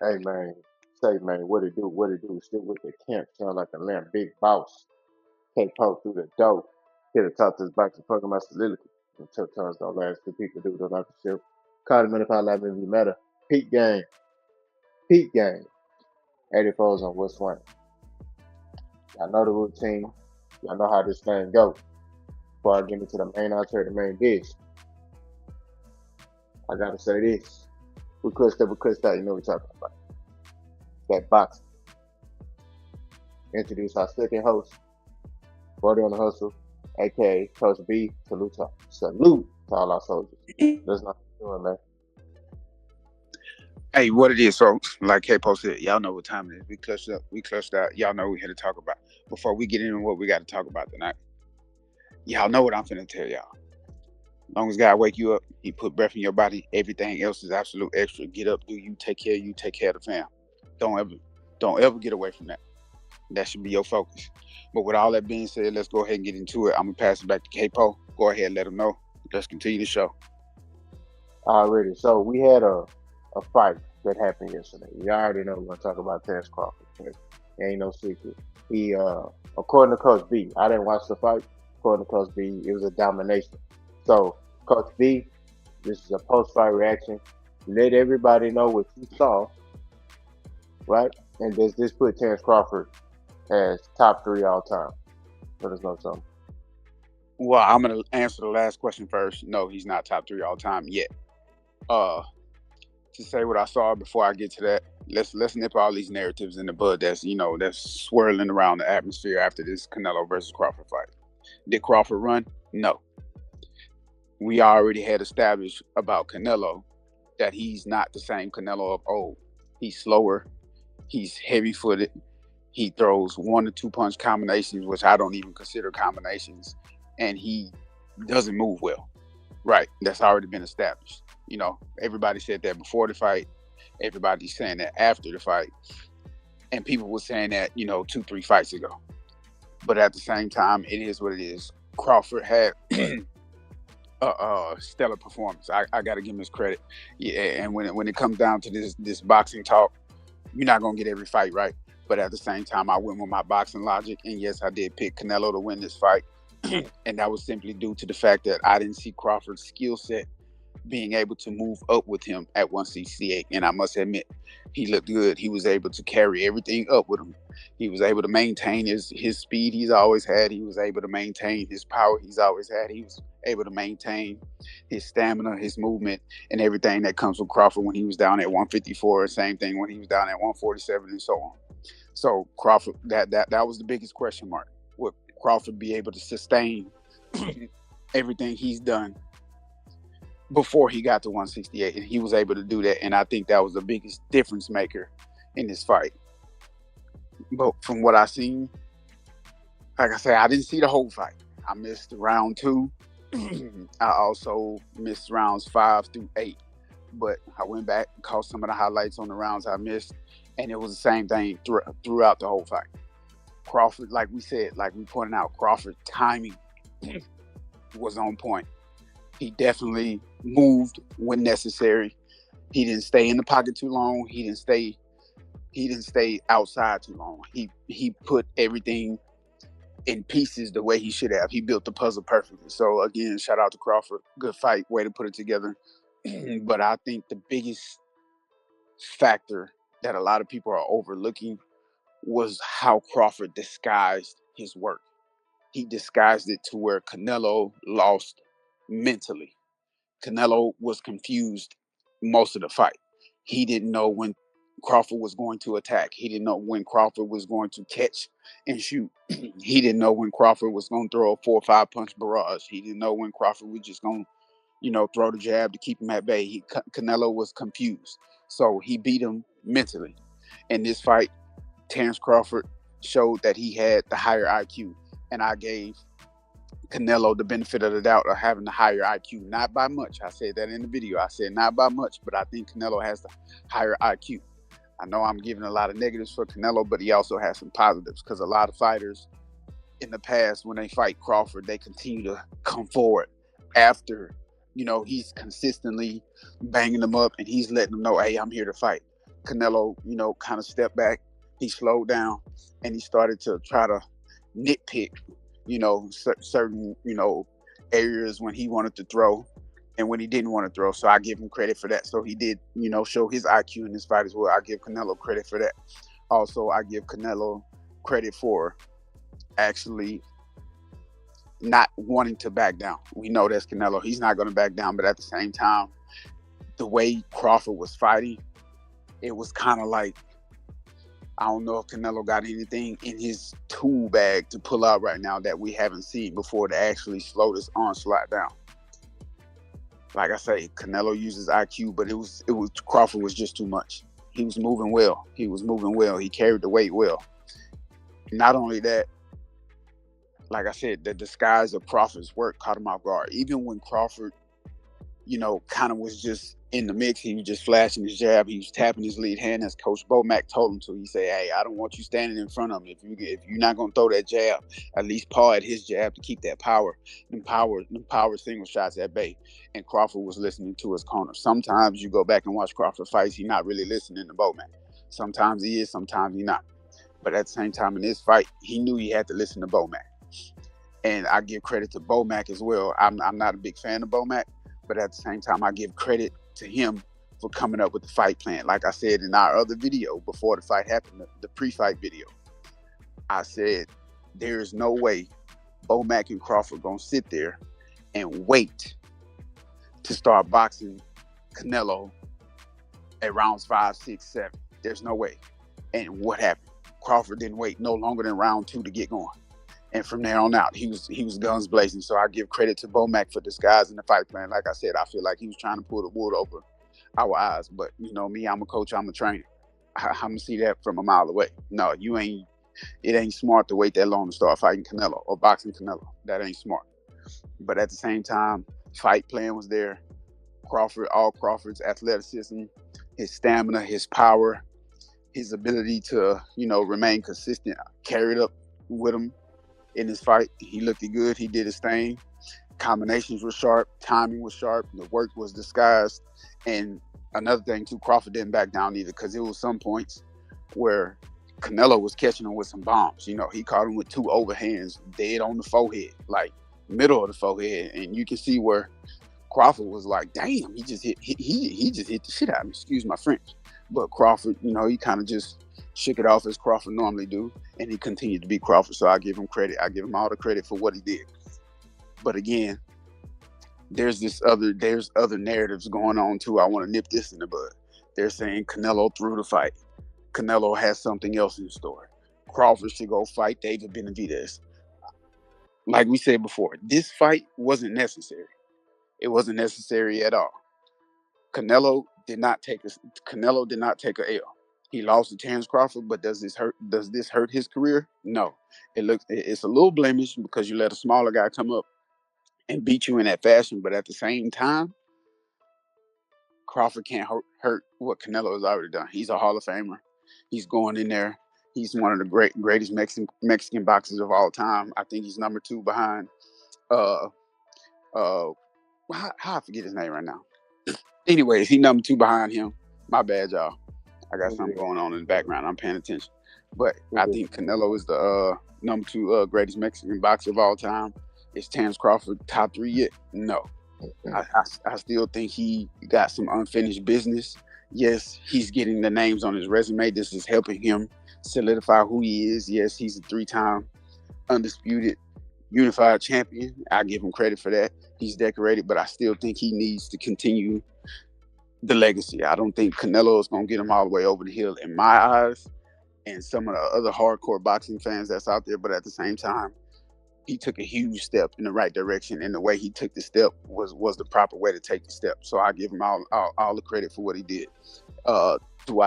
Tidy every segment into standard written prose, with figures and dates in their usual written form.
Hey man, say man, what it do? What it do? Still with the camp, sound like a lamb, big boss. Can't poke through the door. Here to talk to us about the program my soliloquy. Until times don't last, the people do the like the show. Call the minute if I live in the matter. Peak game, peak game. 84s on what's one. Y'all know the routine. Y'all know how this thing go. Before I get into the main entree, the main dish, I gotta say this. We cussed out, you know what we're talking about. That boxing. Introduce our second host, Brody on the Hustle, aka Coach B. Salute to all our soldiers. That's not what we're doing, man. Hey, what it is, folks? Like Capo said, y'all know what time it is. We clutched up, we clutched out. Y'all know what we here to talk about. Before we get into what we got to talk about tonight, y'all know what I'm finna tell y'all. As long as God wake you up, He put breath in your body. Everything else is absolute extra. Get up, do you, take care of the fam. Don't ever, don't ever get away from that. That should be your focus. But with all that being said, let's go ahead and get into it. I'm gonna pass it back to Capo. Go ahead, and let him know. Let's continue the show. Already. So we had a fight that happened yesterday. You already know we're gonna talk about Terence Crawford. It ain't no secret. He according to Coach B, I didn't watch the fight. According to Coach B, it was a domination. So Coach B, this is a post fight reaction. Let everybody know what you saw, right? And does this put Terence Crawford as top three all time? Let us know something. Well, I'm gonna answer the last question first. No, he's not top three all time yet. Uh, to say what I saw before I get to that, let's nip all these narratives in the bud that's swirling around the atmosphere after this Canelo versus Crawford fight. Did Crawford run? No. We already had established about Canelo that he's not the same Canelo of old. He's slower. He's heavy footed. He throws 1 to 2 punch combinations, which I don't even consider combinations, and he doesn't move well. Right. That's already been established. Everybody said that before the fight. Everybody's saying that after the fight. And people were saying that, 2, 3 fights ago. But at the same time, it is what it is. Crawford had a stellar performance. I got to give him his credit. Yeah, and when it comes down to this boxing talk, you're not gonna get every fight right. But at the same time, I went with my boxing logic, and yes, I did pick Canelo to win this fight, and that was simply due to the fact that I didn't see Crawford's skill set being able to move up with him at 168. And I must admit, he looked good. He was able to carry everything up with him. He was able to maintain his speed he's always had. He was able to maintain his power he's always had. He was able to maintain his stamina, his movement, and everything that comes with Crawford when he was down at 154. Same thing when he was down at 147 and so on. So Crawford, that was the biggest question mark. Would Crawford be able to sustain everything he's done before he got to 168? And he was able to do that, and I think that was the biggest difference maker in this fight. But from what I seen, like I said, I didn't see the whole fight. I missed round 2. I also missed rounds 5 through 8, but I went back and caught some of the highlights on the rounds I missed, and it was the same thing throughout the whole fight. Crawford, like we said, like we pointed out, Crawford's timing was on point. He definitely moved when necessary. He didn't stay in the pocket too long. He didn't stay outside too long. He put everything in pieces the way he should have. He built the puzzle perfectly. So again, shout out to Crawford. Good fight, way to put it together. But I think the biggest factor that a lot of people are overlooking was how Crawford disguised his work. He disguised it to where Canelo lost mentally. Canelo was confused most of the fight. He didn't know when Crawford was going to attack. He didn't know when Crawford was going to catch and shoot. He didn't know when Crawford was going to throw a 4 or 5 punch barrage. He didn't know when Crawford was just going to, throw the jab to keep him at bay. Canelo was confused. So he beat him mentally. In this fight, Terence Crawford showed that he had the higher IQ. And I gave Canelo the benefit of the doubt of having the higher IQ, not by much. I said that in the video. I said not by much, but I think Canelo has the higher IQ. I know I'm giving a lot of negatives for Canelo, but he also has some positives because a lot of fighters in the past, when they fight Crawford, they continue to come forward after, he's consistently banging them up and he's letting them know, hey, I'm here to fight. Canelo, kind of stepped back. He slowed down, and he started to try to nitpick, certain, areas when he wanted to throw and when he didn't want to throw. So I give him credit for that. So he did, show his IQ in this fight as well. I give Canelo credit for that. Also, I give Canelo credit for actually not wanting to back down. We know that's Canelo. He's not going to back down. But at the same time, the way Crawford was fighting, it was kind of like, I don't know if Canelo got anything in his tool bag to pull out right now that we haven't seen before to actually slow this onslaught down. Like I say, Canelo uses IQ, but it was Crawford was just too much. He was moving well. He carried the weight well. Not only that, like I said, the disguise of Crawford's work caught him off guard. Even when Crawford, kind of was just in the mix, he was just flashing his jab. He was tapping his lead hand as Coach Bomac told him to. He said, "Hey, I don't want you standing in front of him. If you're not gonna throw that jab, at least paw at his jab to keep that power single shots at bay." And Crawford was listening to his corner. Sometimes you go back and watch Crawford fights, he's not really listening to Bomac. Sometimes he is, sometimes he's not. But at the same time, in this fight, he knew he had to listen to Bomac. And I give credit to Bomac as well. I'm not a big fan of Bomac, but at the same time, I give credit to him for coming up with the fight plan. Like I said in our other video before the fight happened, the pre-fight video, I said there is no way Bomac and Crawford gonna sit there and wait to start boxing Canelo at rounds 5, 6, 7. There's no way. And what happened? Crawford didn't wait no longer than round 2 to get going. And from there on out, he was guns blazing. So I give credit to Bomac for disguising the fight plan. Like I said, I feel like he was trying to pull the wool over our eyes. But me, I'm a coach, I'm a trainer. I'm gonna see that from a mile away. No, it ain't smart to wait that long to start fighting Canelo or boxing Canelo. That ain't smart. But at the same time, fight plan was there. Crawford's athleticism, his stamina, his power, his ability to, remain consistent, carried up with him in this fight. He looked good. He did his thing. Combinations were sharp. Timing was sharp. The work was disguised. And another thing, too, Crawford didn't back down either, because it was some points where Canelo was catching him with some bombs. He caught him with 2 overhands dead on the forehead, like middle of the forehead. And you can see where Crawford was like, damn, he just hit the shit out of me. Excuse my French. But Crawford, he kind of just shook it off as Crawford normally do, and he continued to be Crawford. So I give him credit. I give him all the credit for what he did. But again, there's other narratives going on too. I want to nip this in the bud. They're saying Canelo threw the fight. Canelo has something else in store. Crawford should go fight David Benavidez. Like we said before, this fight wasn't necessary. It wasn't necessary at all. Canelo did not take a L. He lost to Terence Crawford, but does this hurt his career? No. It's a little blemish because you let a smaller guy come up and beat you in that fashion, but at the same time, Crawford can't hurt what Canelo has already done. He's a Hall of Famer. He's going in there. He's one of the greatest Mexican boxers of all time. I think he's number 2 behind how I forget his name right now. Anyways, he's number 2 behind him. My bad, y'all. I got something going on in the background. I'm paying attention. But I think Canelo is the number 2 greatest Mexican boxer of all time. Is Terence Crawford top 3 yet? No. I still think he got some unfinished business. Yes, he's getting the names on his resume. This is helping him solidify who he is. Yes, he's a 3-time undisputed unified champion. I give him credit for that. He's decorated, but I still think he needs to continue the legacy. I don't think Canelo is going to get him all the way over the hill in my eyes and some of the other hardcore boxing fans that's out there. But at the same time, he took a huge step in the right direction, and the way he took the step was the proper way to take the step. So I give him all the credit for what he did. Do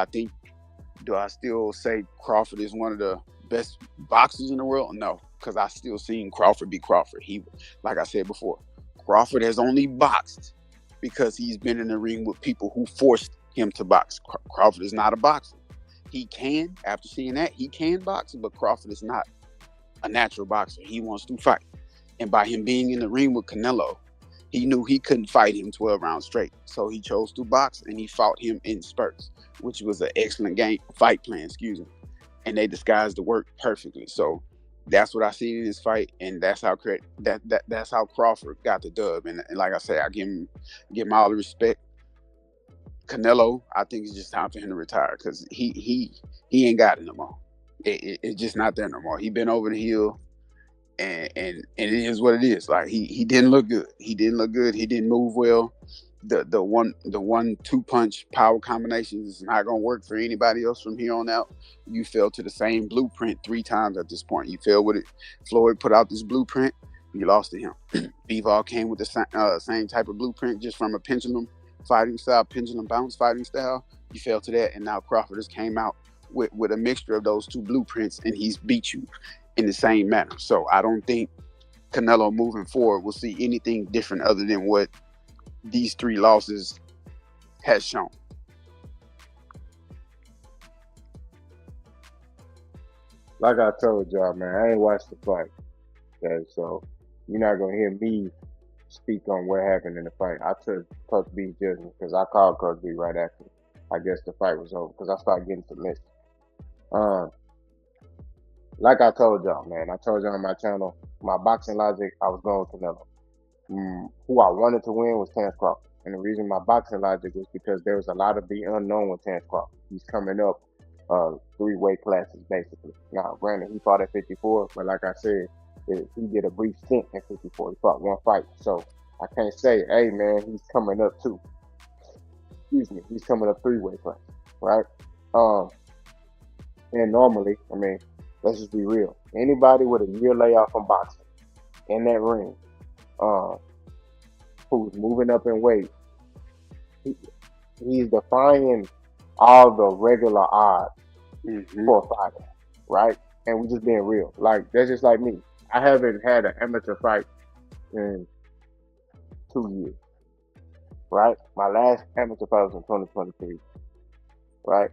I still say Crawford is one of the best boxers in the world? No, because I still seen Crawford be Crawford. He, like I said before, Crawford has only boxed because he's been in the ring with people who forced him to box. Crawford is not a boxer. He can, after seeing that, he can box, but Crawford is not. a natural boxer. He wants to fight. And by him being in the ring with Canelo, He knew he couldn't fight him 12 rounds straight, so he chose to box and he fought him in spurts, which was an excellent game fight plan. Excuse me, and they disguised the work perfectly. So that's what I see in this fight, and that's how Crawford got the dub. And like I say, I give him all the respect. Canelo, I think it's just time for him to retire because he ain't got it no more. It's just not there no more. He been over the hill, and it is what it is. Like he didn't look good. He didn't look good. He didn't move well. The one two punch power combinations is not gonna work for anybody else from here on out. You fell to the same blueprint 3 times at this point. You fell with it. Floyd put out this blueprint. You lost to him. Bivol came with the same type of blueprint, just from a pendulum fighting style, pendulum bounce fighting style. You fell to that, and now Crawford has came out with a mixture of those 2 blueprints, and he's beat you in the same manner. So I don't think Canelo moving forward will see anything different other than what these 3 losses has shown. Like I told y'all, man, I ain't watched the fight. Okay, so you're not gonna hear me speak on what happened in the fight. I took Coach B's judgment because I called Coach B right after. I guess the fight was over because I started getting some messages. Um, like I told y'all, man, I told y'all on my channel, my boxing logic, I was going with Canelo. Who I wanted to win was Terence Crawford. And the reason my boxing logic was because there was a lot of the unknown with Terence Crawford. He's coming up 3 weight classes, basically. Now, granted, he fought at 54, but like I said, he did a brief stint at 54. He fought 1 fight. So I can't say, hey, man, he's coming up too. Excuse me, he's coming up 3 weight classes, right? Um, and normally, I mean, let's just be real. Anybody with a year layoff from boxing in that ring, uh, who's moving up in weight, he, he's defying all the regular odds Mm-hmm. for a fighter, right? And we just being real. Like that's just like me. I haven't had an amateur fight in 2 years, right? My last amateur fight was in 2023, right?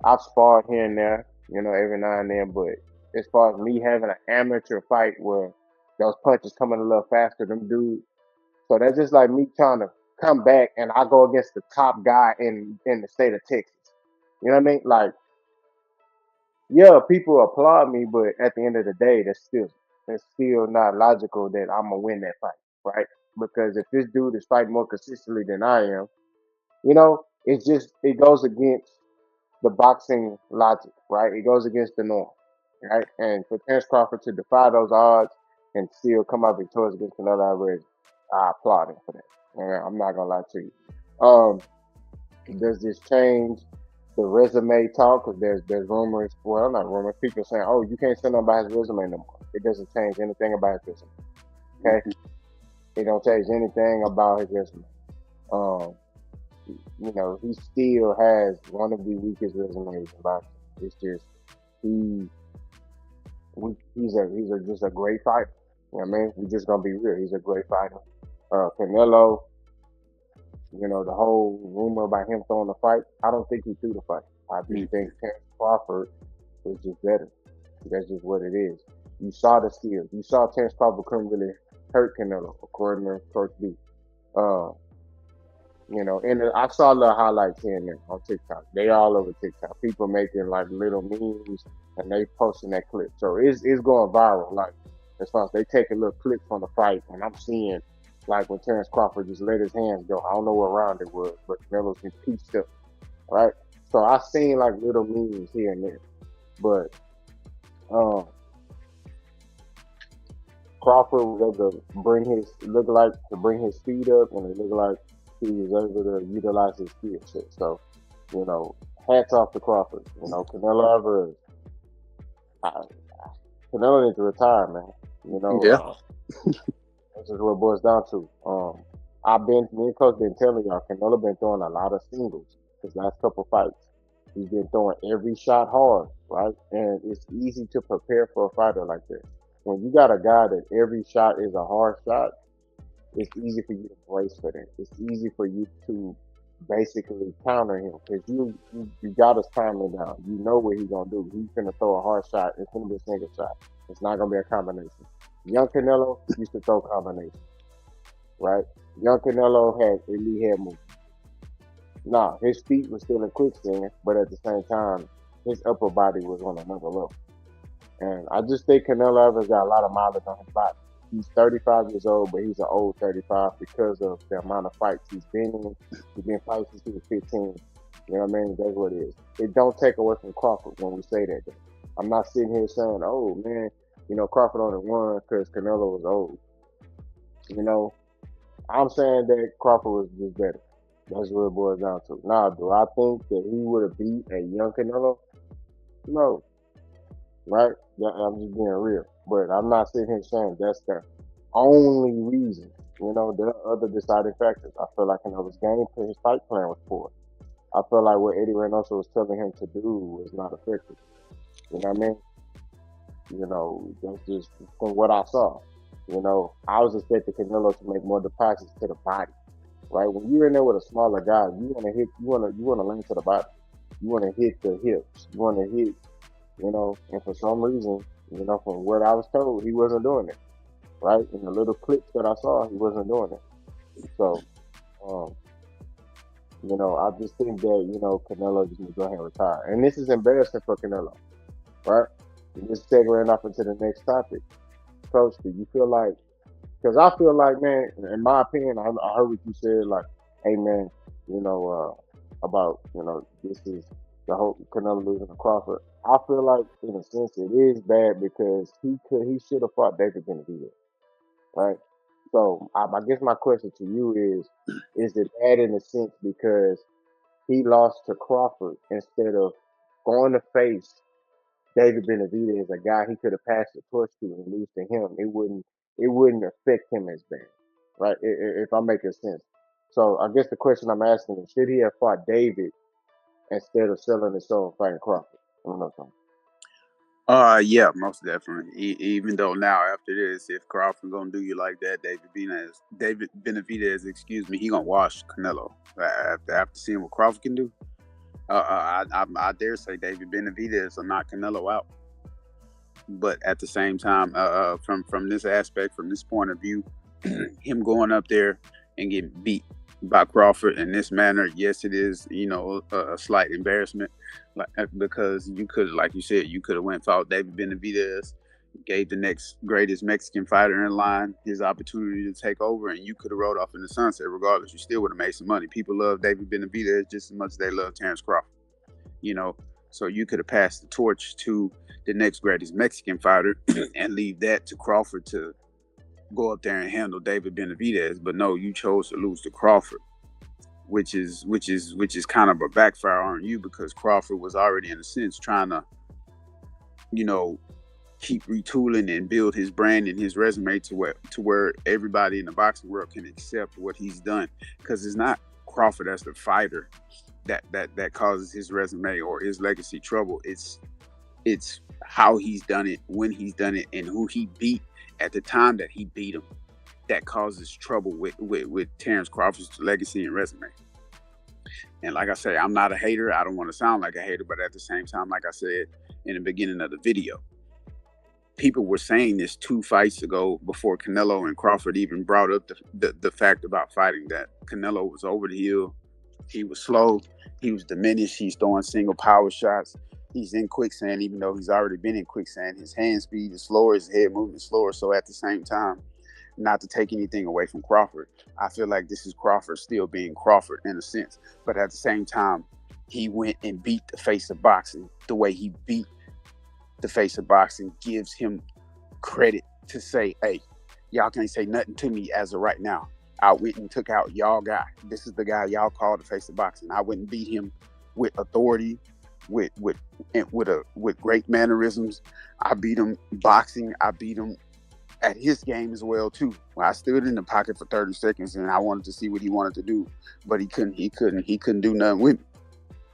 I've sparred here and there, every now and then, but as far as me having an amateur fight where those punches coming a little faster than dudes, so that's just like me trying to come back and I go against the top guy in the state of Texas. You know what I mean? Like, yeah, people applaud me, but at the end of the day, that's still not logical that I'm gonna win that fight, right? Because if this dude is fighting more consistently than I am, it goes against the boxing logic, right? It goes against the norm, right? And for Terence Crawford to defy those odds and still come out victorious against Canelo Álvarez, I applaud him for that. I'm not gonna lie to you. Um, does this change the resume talk? Because there's rumors, well, not rumors, people saying, "Oh, you can't send about his resume no more." It doesn't change anything about his resume. Okay, it don't change anything about his resume. Um, he still has one of the weakest resumes in boxing. It's just he, he's just a great fighter. You know what I mean? We're just gonna be real. He's a great fighter. Canelo, the whole rumor about him throwing the fight, I don't think he threw the fight. I do think Terence Crawford was just better. That's just what it is. You saw the skills. You saw Terence Crawford couldn't really hurt Canelo, according to Coach B. Uh, and I saw little highlights here and there on TikTok. They all over TikTok. People making like little memes and they posting that clip. So it's going viral. Like as far as they take a little clip from the fight, and I'm seeing like when Terence Crawford just let his hands go. I don't know what round it was, but Canelo's been pieced up, right? So I seen like little memes here and there, but um, Crawford was able to bring his speed up, and it looked like he was able to utilize his skill set. So, you know, hats off to Crawford. Canelo Álvarez, I, Canelo needs to retire, man. Yeah. That's just what it boils down to. Me and Coach been telling y'all, Canelo been throwing a lot of singles his last couple fights. He's been throwing every shot hard, right? And it's easy to prepare for a fighter like that. When you got a guy that every shot is a hard shot, it's easy for you to brace for that. It's easy for you to basically counter him because you got his timing down. You know what he's gonna do. He's gonna throw a hard shot. It's gonna be a single shot. It's not gonna be a combination. Young Canelo used to throw combinations, right? Young Canelo had elite head movement. Nah, his feet were still in quicksand, but at the same time, his upper body was on another level. And I just think Canelo Álvarez got a lot of mileage on his body. He's 35 years old, but he's an old 35 because of the amount of fights he's been in. He's been fighting since he was 15. You know what I mean? That's what it is. It don't take away from Crawford when we say that. Though. I'm not sitting here saying, "Oh man, Crawford only won because Canelo was old." You know, I'm saying that Crawford was just better. That's what it boils down to. Now, do I think that he would have beat a young Canelo? No, right? I'm just being real. But I'm not sitting here saying that's the only reason. There are other deciding factors. I feel like Canelo's game, his fight plan was poor. I feel like what Eddie Reynoso was telling him to do was not effective. You know what I mean? That's just from what I saw. I was expecting Canelo to make more deposits to the body, right? When you're in there with a smaller guy, you want to land to the body. You want to hit the hips. You want to hit, and for some reason, from what I was told, he wasn't doing it, right? In the little clips that I saw, he wasn't doing it. So, um, I just think that, Canelo just needs to go ahead and retire. And this is embarrassing for Canelo, right? And this segueing off into the next topic. Coach, do you feel like, because I feel like, man, in my opinion, I heard what you said, like, hey, man, about, this is the whole Canelo losing to Crawford. I feel like, in a sense, it is bad because he should have fought David Benavidez, right? So I guess my question to you is it bad in a sense because he lost to Crawford instead of going to face David Benavidez, a guy he could have passed the torch to and lose to him? It wouldn't affect him as bad, right? If I'm making sense. So I guess the question I'm asking is, should he have fought David instead of selling his soul and fighting Crawford? I don't know something. Yeah, most definitely. Even though now after this, if Crawford gonna do you like that, David Benavidez, excuse me, he gonna wash Canelo after seeing what Crawford can do. I dare say David Benavidez will knock Canelo out. But at the same time, from this aspect, from this point of view, him going up there and getting beat by Crawford in this manner, yes, it is, a slight embarrassment, because you could, like you said, you could have went and fought David Benavidez, gave the next greatest Mexican fighter in line his opportunity to take over, and you could have rode off in the sunset. Regardless, you still would have made some money. People love David Benavidez just as much as they love Terence Crawford. So you could have passed the torch to the next greatest Mexican fighter and leave that to Crawford to go up there and handle David Benavidez. But no, you chose to lose to Crawford, which is kind of a backfire on you, because Crawford was already, in a sense, trying to, keep retooling and build his brand and his resume to where everybody in the boxing world can accept what he's done. Because it's not Crawford as the fighter that causes his resume or his legacy trouble. It's how he's done it, when he's done it, and who he beat at the time that he beat him, that causes trouble with Terence Crawford's legacy and resume. And like I say, I'm not a hater. I don't want to sound like a hater, but at the same time, like I said in the beginning of the video, people were saying this 2 fights ago, before Canelo and Crawford even brought up the fact about fighting, that Canelo was over the hill. He was slow. He was diminished. He's throwing single power shots. He's in quicksand, even though he's already been in quicksand. His hand speed is slower. His head movement is slower. So at the same time, not to take anything away from Crawford, I feel like this is Crawford still being Crawford in a sense. But at the same time, he went and beat the face of boxing. The way he beat the face of boxing gives him credit to say, hey, y'all can't say nothing to me as of right now. I went and took out y'all guy. This is the guy y'all call the face of boxing. I went and beat him with authority, with great mannerisms. I beat him boxing. I beat him at his game as well too. I stood in the pocket for 30 seconds and I wanted to see what he wanted to do, but he couldn't do nothing with me.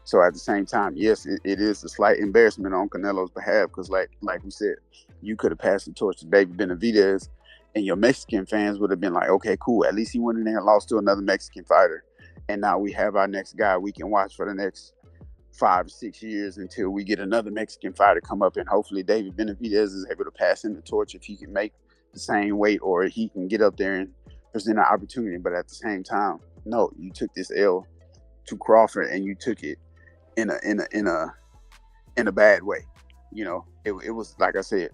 So at the same time, yes, it is a slight embarrassment on Canelo's behalf, because like we said, you could have passed the torch to David Benavidez, and your Mexican fans would have been like, okay, cool. At least he went in there and lost to another Mexican fighter. And now we have our next guy we can watch for the next 5 or 6 years until we get another Mexican fighter come up. And hopefully David Benavidez is able to pass him the torch if he can make the same weight, or he can get up there and present an opportunity, but at the same time, no, you took this L to Crawford and you took it in a bad way. It was like I said,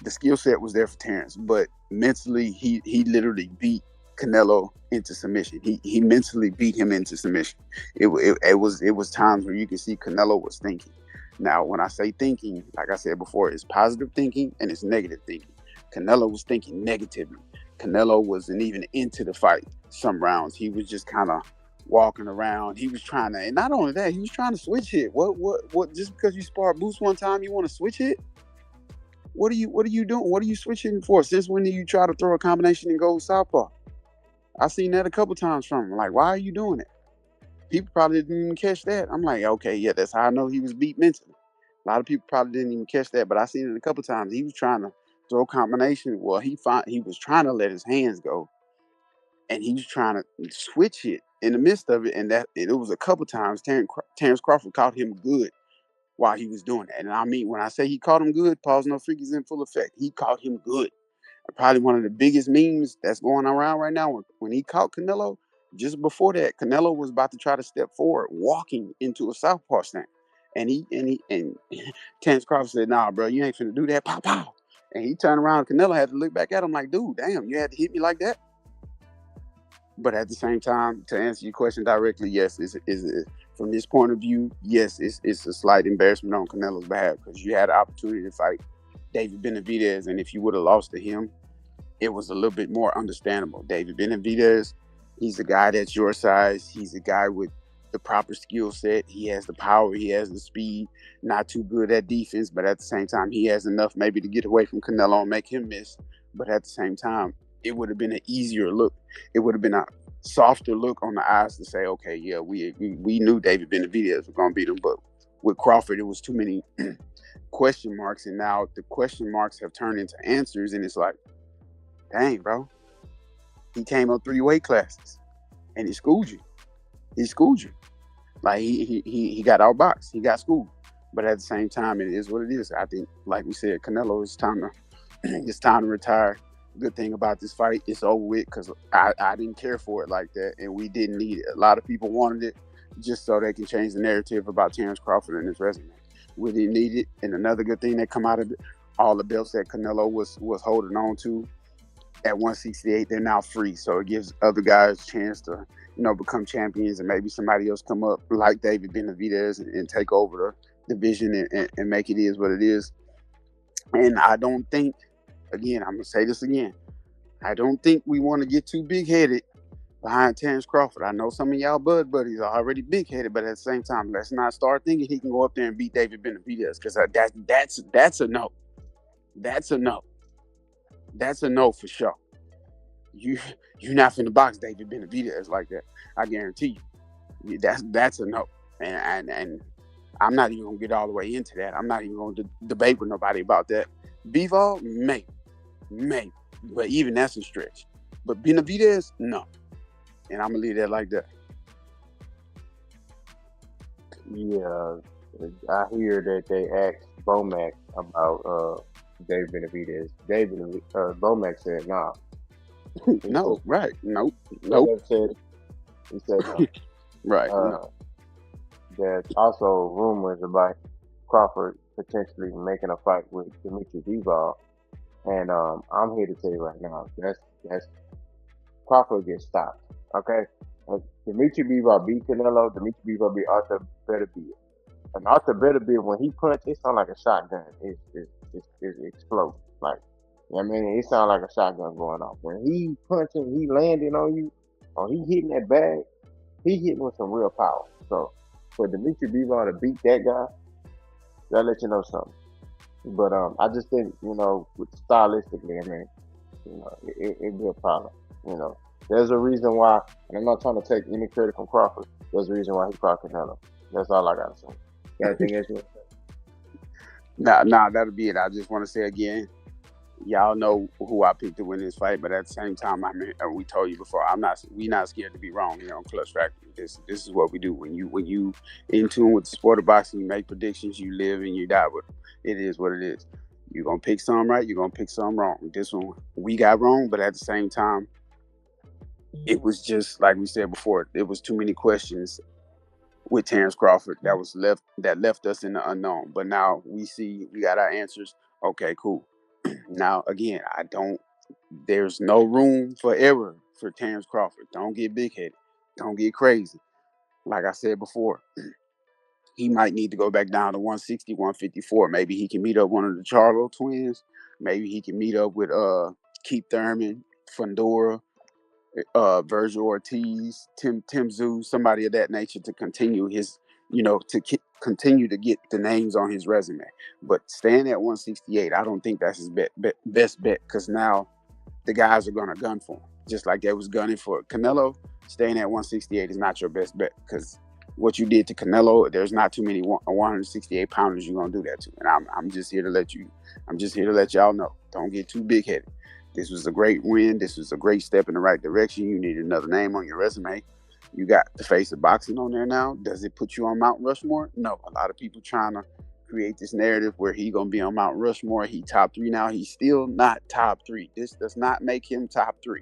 the skill set was there for Terence, but mentally he literally beat Canelo into submission. He mentally beat him into submission. It was times where you could see Canelo was thinking. Now, when I say thinking, like I said before, it's positive thinking and it's negative thinking. Canelo was thinking negatively. Canelo wasn't even into the fight. Some rounds he was just kind of walking around. He was trying to, and not only that, he was trying to switch it. What? Just because you spar Boost one time, you want to switch it? What are you doing? What are you switching for? Since when did you try to throw a combination and go southpaw? I've seen that a couple times from him. Like, why are you doing it? People probably didn't even catch that. I'm like, okay, yeah, that's how I know he was beat mentally. A lot of people probably didn't even catch that, but I seen it a couple times. He was trying to throw a combination. Well, he was trying to let his hands go, and he was trying to switch it in the midst of it, and it was a couple times. Terence Crawford caught him good while he was doing that, and I mean, when I say he caught him good, pause no freakies in full effect. He caught him good. Probably one of the biggest memes that's going around right now. When he caught Canelo, just before that, Canelo was about to try to step forward, walking into a southpaw stand, and Terence Crawford said, "Nah, bro, you ain't finna do that." Pow pow, and he turned around. Canelo had to look back at him like, "Dude, damn, you had to hit me like that." But at the same time, to answer your question directly, yes, is from this point of view, yes, it's a slight embarrassment on Canelo's behalf because you had an opportunity to fight David Benavidez, and if you would have lost to him, it was a little bit more understandable. David Benavidez, he's a guy that's your size. He's a guy with the proper skill set. He has the power. He has the speed. Not too good at defense, but at the same time, he has enough maybe to get away from Canelo and make him miss. But at the same time, it would have been an easier look. It would have been a softer look on the eyes to say, okay, yeah, we knew David Benavidez was going to beat him. But with Crawford, it was too many question marks. And now the question marks have turned into answers. And it's like, dang, bro. He came up 3 weight classes and he schooled you. He schooled you. Like he got outboxed. He got schooled. But at the same time, it is what it is. I think, like we said, Canelo, it's time to retire. Good thing about this fight, it's over with because I didn't care for it like that, and we didn't need it. A lot of people wanted it just so they can change the narrative about Terence Crawford and his resume. We didn't need it. And another good thing that come out of it, all the belts that Canelo was holding on to at 168, they're now free. So it gives other guys a chance to, become champions, and maybe somebody else come up like David Benavidez and take over the division and make it is what it is. And I don't think, again, I'm going to say this again, I don't think we want to get too big-headed behind Terence Crawford. I know some of y'all Bud buddies are already big-headed, but at the same time, let's not start thinking he can go up there and beat David Benavidez, because that's a no. That's a no. That's a no for sure. You're not finna box David Benavidez like that. I guarantee you. That's a no. And I'm not even gonna get all the way into that. I'm not even gonna debate with nobody about that. Bivol, maybe, but even that's a stretch. But Benavidez, no. And I'm gonna leave that like that. Yeah, I hear that they asked Bomac about David Benavidez. Bomac said, "Nah." No, right? Nope. He said no. Right. No. There's also rumors about Crawford potentially making a fight with Dimitri Bivol, and I'm here to tell you right now, that's Crawford gets stopped. Okay, Dimitri Bivol beat Canelo. Dimitri Bivol beat Arthur Beterbiev. And Arthur Beterbiev, when he punches, it sounds like a shotgun. It explodes. Like, I mean, it sounds like a shotgun going off. When he punching, he landing on you, or he hitting that bag, he hitting with some real power. So for Dimitri Bivol to beat that guy, that let you know something. But I just think, stylistically, I mean, it'd be a problem. There's a reason why, and I'm not trying to take any credit from Crawford. There's a reason why he fought Canelo. That's all I gotta say. Anything else you want to say? Nah, that'll be it. I just want to say again, y'all know who I picked to win this fight, but at the same time, I mean, we told you before, we not scared to be wrong here on Clutch Factory. This is what we do. When you in tune with the sport of boxing, you make predictions, you live and you die with them. It is what it is. You're gonna pick some right, you're gonna pick some wrong. This one we got wrong, but at the same time, it was just like we said before. It was too many questions with Terence Crawford that left us in the unknown. But now we got our answers. Okay, cool. Now again, I don't. There's no room for error for Terence Crawford. Don't get big headed. Don't get crazy. Like I said before, he might need to go back down to 160, 154. Maybe he can meet up one of the Charlo twins. Maybe he can meet up with Keith Thurman, Fundora, Virgil Ortiz, Tim Zoo, somebody of that nature to continue his, continue to get the names on his resume. But staying at 168, I don't think that's his best bet because now the guys are going to gun for him. Just like they was gunning for Canelo, staying at 168 is not your best bet because what you did to Canelo, there's not too many 168 pounders you're going to do that to. And I'm just here to let y'all know. Don't get too big headed. This was a great win. This was a great step in the right direction. You need another name on your resume. You got the face of boxing on there now. Does it put you on Mount Rushmore? No. A lot of people trying to create this narrative where he gonna be on Mount Rushmore. He top 3 now. He's still not top 3. This does not make him top 3.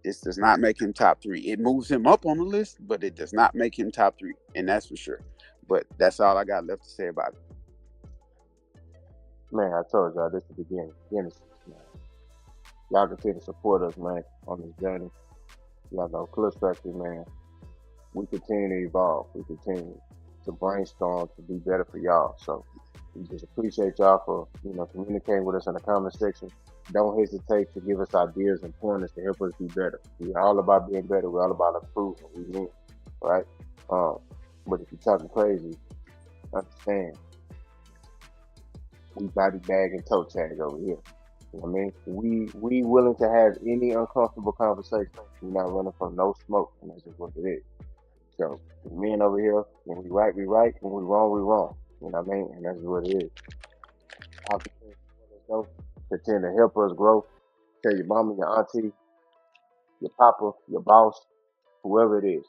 This does not make him top 3. It moves him up on the list, but it does not make him top 3, and that's for sure. But that's all I got left to say about it. Man, I told y'all this is the beginning. Genesis, man. Y'all continue to support us, man, on this journey. Y'all know Cliff Factory, man. We continue to evolve. We continue to brainstorm to be better for y'all. So we just appreciate y'all for communicating with us in the comment section. Don't hesitate to give us ideas and pointers to help us be better. We're all about being better. We're all about improving. We mean, right? But if you're talking crazy, understand we body bag and toe tag over here. You know what I mean? We willing to have any uncomfortable conversation. We're not running from no smoke, and that's just what it is. So the men over here, when we right, we right. When we wrong, we wrong. You know what I mean? And that's what it is. I'll continue to let us know. Continue to help us grow. Tell your mama, your auntie, your papa, your boss, whoever it is,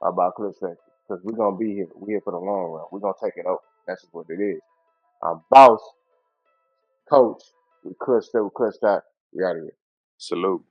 about Cliff Factory. Because we're gonna be here. We're here for the long run. We're gonna take it over. That's just what it is. I'm boss, coach. We cussed out. We out of here. Salute.